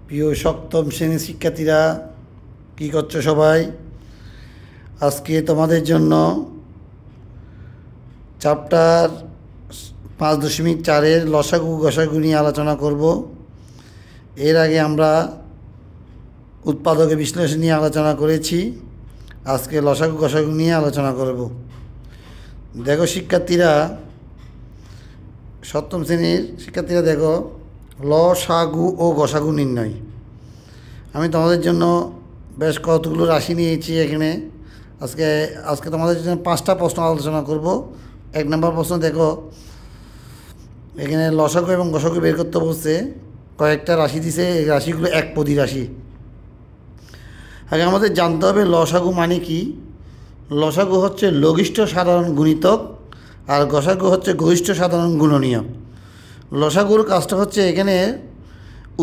প্রিয় সপ্তম শ্রেণীর শিক্ষার্থীরা, কী করছো সবাই? আজকে তোমাদের জন্য চ্যাপ্টার 5.4-এর লসাগু গসাগু নিয়ে আলোচনা করব। এর আগে আমরা উৎপাদকের বিশ্লেষণ নিয়ে আলোচনা করেছি। আজকে লসাগু গসাগু নিয়ে আলোচনা করব। দেখো শিক্ষার্থীরা, সপ্তম শ্রেণীর শিক্ষার্থীরা দেখো, লসাগু ও গসাগু নির্ণয়। আমি তোমাদের জন্য বেশ কতগুলো রাশি নিয়েছি এখানে। আজকে তোমাদের জন্য 5টা প্রশ্ন আলোচনা করব। 1 নম্বর প্রশ্ন দেখো, এখানে লসাগু এবং গসাগু বের করতে বলছে। কয়েকটা রাশি দিছে, এই রাশিগুলো একপদী রাশি। আগে আমাদের জানতে হবে লসাগু মানে কি। লসাগু হচ্ছে লঘিষ্ঠ সাধারণ গুণিতক, আর গসাগু হচ্ছে গরিষ্ঠ সাধারণ গুণনীয়ক। লসাগুর কাজটা হচ্ছে এখানে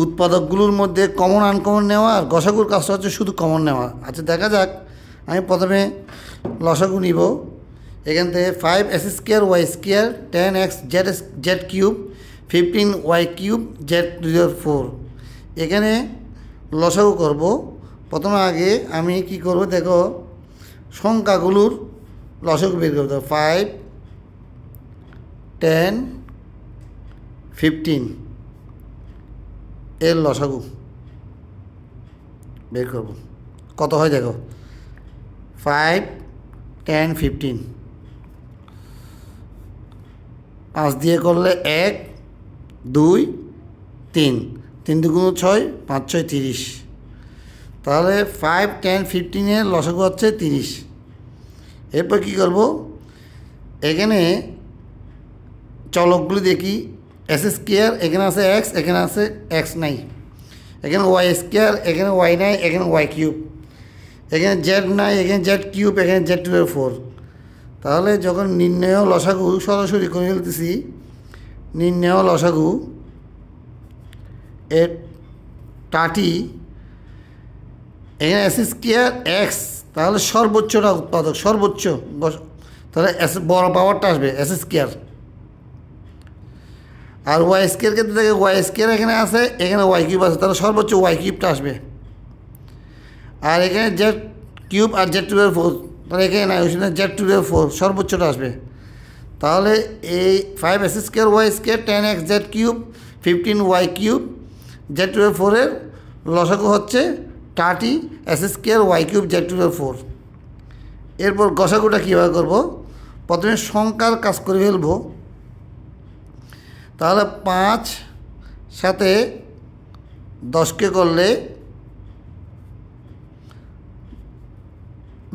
উৎপাদকগুলোর মধ্যে কমন আনকমন নেওয়া, আর গসাগুর কাজটা হচ্ছে শুধু কমন নেওয়া। আচ্ছা দেখা যাক, আমি প্রথমে লসাগু নিব। এখান থেকে 5x² y² 10x z³ 15y³ z⁴। এখানে লসাগু করব। প্রথমে আগে আমি কি করব দেখো, সংখ্যাগুলোর লসাগু বের করতে হবে। 5, 10, 15 এর লসাগু বের করব। কত হয় দেখো, 5, 10, 15। 5 দিয়ে করলে 1, 2, 3, 3 দুগুণ 6, 5 6 30। তাহলে 5, 10, 15 এর লসাগু হচ্ছে 30। এরপর কী করব, এখানে চলকগুলি দেখি। s², এখানে আছে x, এখানে আছে x নাই। এখানে y², এখানে y নাই, এখানে y³। এখানে z নাই, এখানে z³, এখানে z⁴। তাহলে যখন নির্ণয় লসাগু সরাসরি করে ফেলতেছি, নির্ণয় লসাগু এর টাটি এখানে s² x, তাহলে সর্বোচ্চটা উৎপাদক, সর্বোচ্চ। তাহলে বড় পাওয়ারটা আসবে s²। আর y² ক্ষেত্রে দেখে y² এখানে আছে, এখানে y³ আছে, তাহলে সর্বোচ্চ y³ আসবে। আর এখানে z³ আর z⁴, তাহলে এখানে নাই, ওই z⁴ সর্বোচ্চটা আসবে। তাহলে এই 5x² y² 10x z³ 15y³ z⁴ এর লসাগু হচ্ছে 30 s² y³ z⁴। এরপর গসাগুটা কীভাবে করব, প্রথমে সংখ্যার কাজ করে ফেলব। তাহলে 5 সাথে 10কে করলে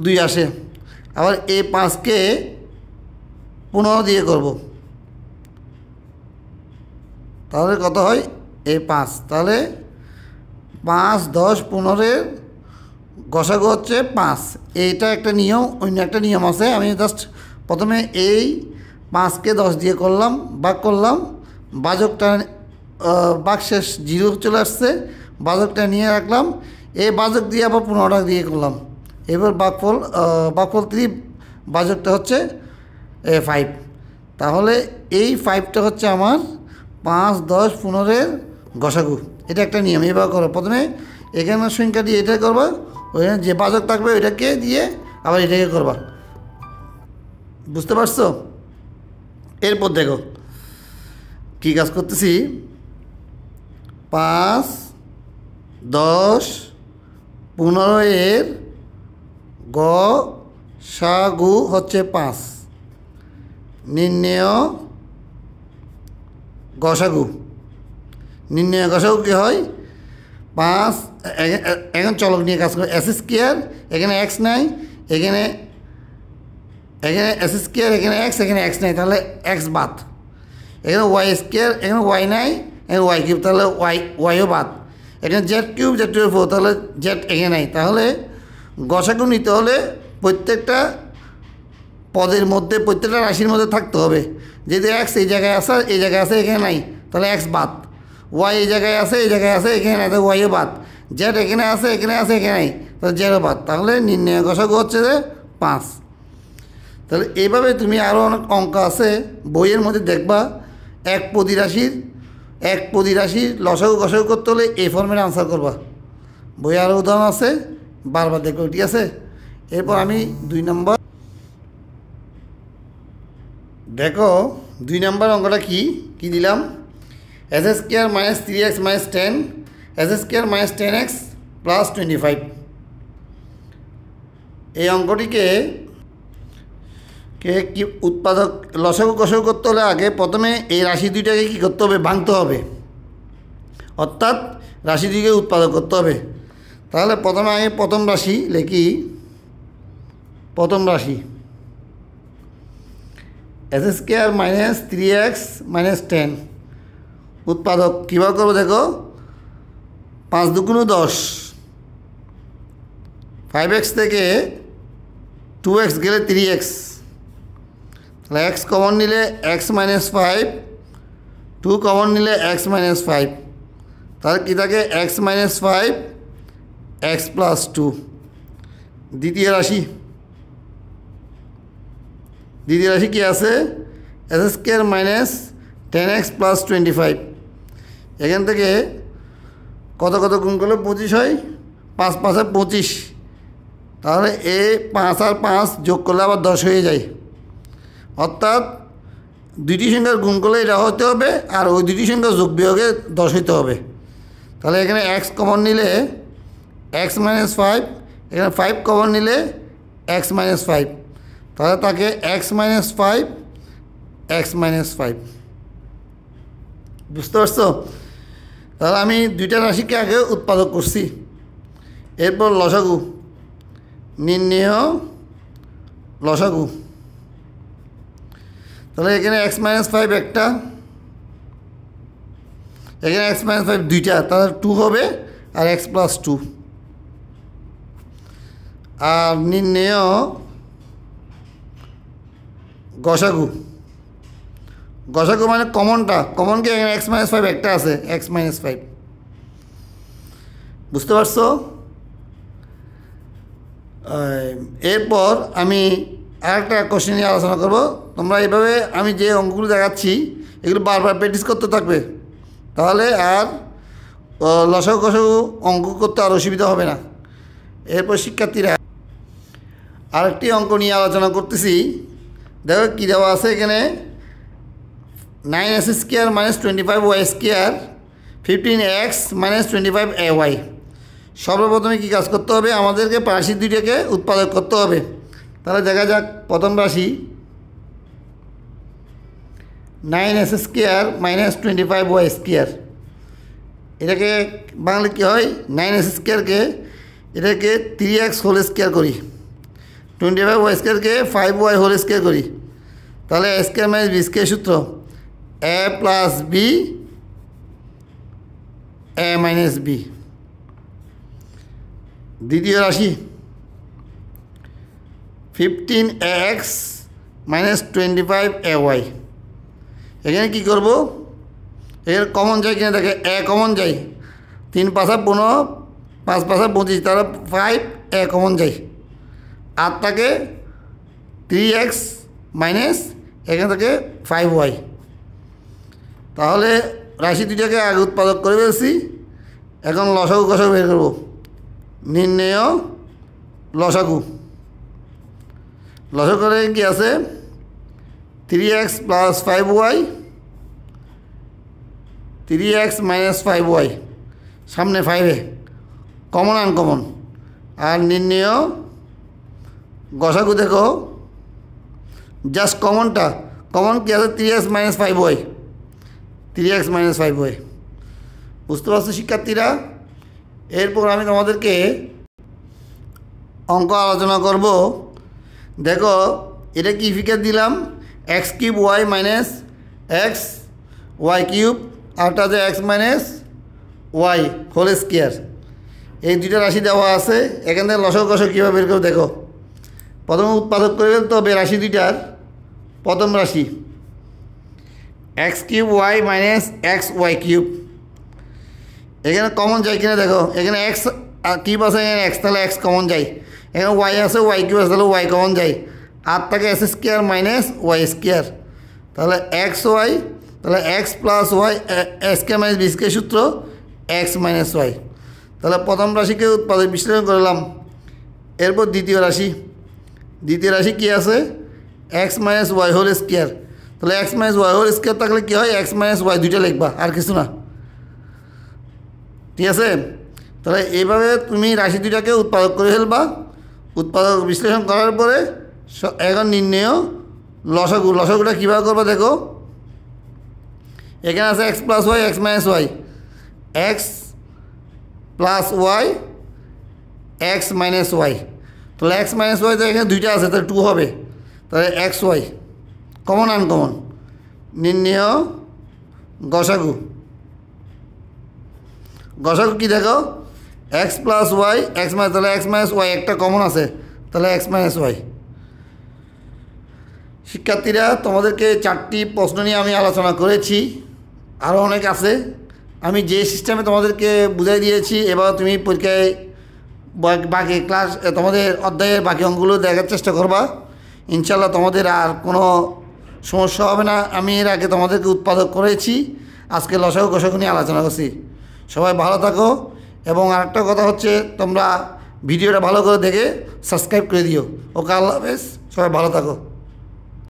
2 আসে। আবার এই 5কে 15 দিয়ে করব, তাহলে কত হয়, এই 5। তাহলে 5, 10, 15-এর গসাগু হচ্ছে 5। এইটা একটা নিয়ম। অন্য একটা নিয়ম আছে, আমি জাস্ট প্রথমে এই 5কে 10 দিয়ে করলাম, ভাগ করলাম, বাজকটা বাকশেষ 0 চলে আসছে, বাজকটা নিয়ে রাখলাম। এই বাজক দিয়ে আবার 15টা দিয়ে করলাম। এবার বাকফল 3, বাজকটা হচ্ছে 5। তাহলে এই 5টা হচ্ছে আমার 5, 10, 15-এর গসাগু। এটা একটা নিয়ম। এবার করো, প্রথমে এখানে সংখ্যা দিয়ে এটা করবা, ওইখানে যে বাজক থাকবে ওইটাকে দিয়ে আবার এটাকে করবা। বুঝতে পারছো? এরপর দেখো কী কাজ করতেছি। 5, 10, 15-এর গসাগু হচ্ছে 5। নির্ণয় গসাগু। নির্ণয় গসাগু কী হয়, 5 এখন চলক নিয়ে কাজ করে। s², এখানে x নাই, এখানে s², এখানে x, এখানে x নাই, তাহলে x বাদ। এখানে y², এখানে y নাই, এখানে y³, তাহলে yও বাদ। এখানে z³ z⁴, তাহলে z এখানে নাই। তাহলে গসাগু নিতে হলে প্রত্যেকটা পদের মধ্যে, প্রত্যেকটা রাশির মধ্যে থাকতে হবে। যেহেতু x এই জায়গায় আছে, এই জায়গায় আছে, এখানে নাই, তাহলে x বাদ। y এই জায়গায় আছে, এই জায়গায় আছে, এখানে নাই, তাহলে yও বাদ। z এখানে আছে, এখানে আছে, এখানে নাই, তাহলে zও বাদ। তাহলে নির্ণয় গসাগু হচ্ছে যে 5। তাহলে এইভাবে তুমি আরও অনেক অঙ্ক আছে বইয়ের মধ্যে দেখবা, একপদী রাশির এক প্রতি রাশির লসাগু গসাগু করতে হলে এই ফর্মেটে আনসার করবা। বইয়ে আরও উদাহরণ আছে, বারবার দেখো, ঠিক আছে। এরপর আমি 2 নম্বর দেখো, 2 নম্বর অঙ্কটা কি দিলাম, S square minus 3x minus 10 S square minus 10x plus 25। এই অঙ্কটিকে কি উৎপাদক লসাগু গসাগু করতে হলে আগে প্রথমে এই রাশি দুইটাকে কী করতে হবে, ভাঙতে হবে, অর্থাৎ রাশি দুইকে উৎপাদক করতে হবে। তাহলে প্রথমে আগে প্রথম রাশি লিখি, প্রথম রাশি S square minus 3x minus 10 উৎপাদক কীভাবে করবো দেখো, 5 দুগুণ 10, 5x থেকে 2x গেলে 3x, তাহলে x কমন নিলে x মাইনাস 5, 2 কমন নিলে x মাইনাস 5, তাহলে কী থাকে x মাইনাস 5 x প্লাস 2। দ্বিতীয় রাশি কী আছে, S square minus 10x plus 25। এখান থেকে কত গুণ করলে 25 হয়, 5 5 আর 25, তাহলে 5 আর 5 যোগ করলে আবার 10 হয়ে যায়, অর্থাৎ দুইটি সংখ্যার গুণ করলে এটা হতে হবে, আর ওই দুইটি সংখ্যা যোগ বিয়োগে 10 হইতে হবে। তাহলে এখানে x কমন নিলে x মাইনাস 5, এখানে 5 কমন নিলে x মাইনাস 5, তাহলে তাকে x মাইনাস 5 x মাইনাস 5। বুঝতে পারছো? তাহলে আমি দুইটা রাশিকে আগে উৎপাদক করছি। এরপর লসাগু, নির্ণেয় লসাগু। তাহলে এখানে x মাইনাস 5 একটা, এখানে x মাইনাস 5 দুইটা, তাহলে 2 হবে আর x প্লাস 2। আর নির্ণেয় গসাগু, গসাগু মানে কমনটা, কমনকে এখানে x মাইনাস 5 একটা আছে, x মাইনাস 5। বুঝতে পারছো? এরপর আমি আরেকটা কোশ্চেন নিয়ে আলোচনা করব। তোমরা এইভাবে আমি যে অঙ্কগুলো দেখাচ্ছি এগুলো বারবার প্র্যাকটিস করতে থাকবে, তাহলে আর লসাগু গসাগু অঙ্ক করতে আর অসুবিধা হবে না। এরপর শিক্ষার্থীরা আরেকটি অঙ্ক নিয়ে আলোচনা করতেছি। দেখো কী দেওয়া আছে এখানে, 9x square minus 25y square 15x minus 25ay। সর্বপ্রথমে কী কাজ করতে হবে, আমাদেরকে রাশি দুইটাকে উৎপাদক করতে হবে। তাহলে দেখা যাক, প্রথম রাশি 9x square minus 25y square, এটাকে বাংলা কী হয়, 9x স্কোয়ারকে এটাকে 3x হোল স্কোয়ার করি, 25y স্কোয়ারকে 5y হোল স্কোয়ার করি, তাহলে a square minus B square সূত্র a plus B a minus B. দ্বিতীয় রাশি 15x মাইনাস 25ay, এখানে কী করব, এর কমন যায় কিনা দেখে, a কমন যায়, 3 5 15, 5 5 25, তাহলে 5a কমন যায়, আর থাকে 3x মাইনাস এখান থেকে 5y। তাহলে রাশি দুইটাকে আগে উৎপাদক করে ফেলছি, এখন লসাগু গসাগু বের করব। নির্ণেয় লসাগু, লসাগু করে কি আছে, 3x plus 5y, 3x minus 5y, সামনে 5 কমন আনকমন। আর নির্ণেয় গসাগু দেখো, জাস্ট কমনটা, কমন কি আছে, 3x minus 5y, 3x minus 5y। বুঝতে পারছো শিক্ষার্থীরা? এরপর আমি তোমাদেরকে অঙ্ক আলোচনা করব। দেখো এটা কি ফিগার দিলাম, x cube y minus X Y cube, আরটা আছে x minus Y whole square. এই দুইটা রাশি দেওয়া আছে, এখান থেকে লসাগু গসাগু কীভাবে বের করব দেখো। প্রথমে উৎপাদক করে ফেলতে হবে রাশি দুইটার। প্রথম রাশি x cube y minus X Y cube, এখানে কমন যায় কিনা দেখো, এখানে এক্স কিউব আছে, এখানে এক্স, তাহলে এক্স কমন যায়, এখানে ওয়াই আছে, ওয়াই কিউব আছে, তাহলে ওয়াই কমন যায়, আর থাকে X square minus Y square, তাহলে এক্স ওয়াই তাহলে এক্স প্লাস ওয়াই এক্সকে মাইনাস বিসকে সূত্র এক্স মাইনাস ওয়াই। তাহলে প্রথম রাশিকে উৎপাদক বিশ্লেষণ করলাম। এরপর দ্বিতীয় রাশি কী আছে? X minus Y whole square. তাহলে x minus Y whole square থাকলে কী হয়? এক্স মাইনাস ওয়াই দুইটা লিখবা, আর কিছু না। ঠিক আছে? তাহলে এইভাবে তুমি রাশি দুইটাকে উৎপাদক করে ফেলবা। উৎপাদক বিশ্লেষণ করার পরে এখন নির্ণয় লসাগুটা কীভাবে করবা দেখো। এখানে আছে X plus Y X minus Y, X plus Y X minus Y. তাহলে এক্স মাইনাস ওয়াই তো এখানে দুইটা আছে, তাহলে 2 হবে। তাহলে এক্স ওয়াই কমন আনকমন, নির্ণয় গসাগু কী দেখো? X plus Y X minus, তাহলে এক্স মাইনাস ওয়াই একটা কমন আছে, তাহলে এক্স মাইনাস ওয়াই। শিক্ষার্থীরা, তোমাদেরকে 4টি প্রশ্ন নিয়ে আমি আলোচনা করেছি, আরও অনেক আছে। আমি যে সিস্টেমে তোমাদেরকে বুঝাই দিয়েছি, এবার তুমি পরীক্ষায় বাকি ক্লাস তোমাদের অধ্যায়ের বাকি অঙ্কগুলো দেখার চেষ্টা করবা। ইনশাল্লাহ তোমাদের আর কোনো সমস্যা হবে না। আমি এর আগে তোমাদেরকে উৎপাদক করেছি, আজকে লসাগু গসাগু নিয়ে আলোচনা করছি। সবাই ভালো থাকো, এবং আরেকটা কথা হচ্ছে তোমরা ভিডিওটা ভালো করে দেখে সাবস্ক্রাইব করে দিও। ওকে, আল্লাহ হাফেজ, সবাই ভালো থাকো।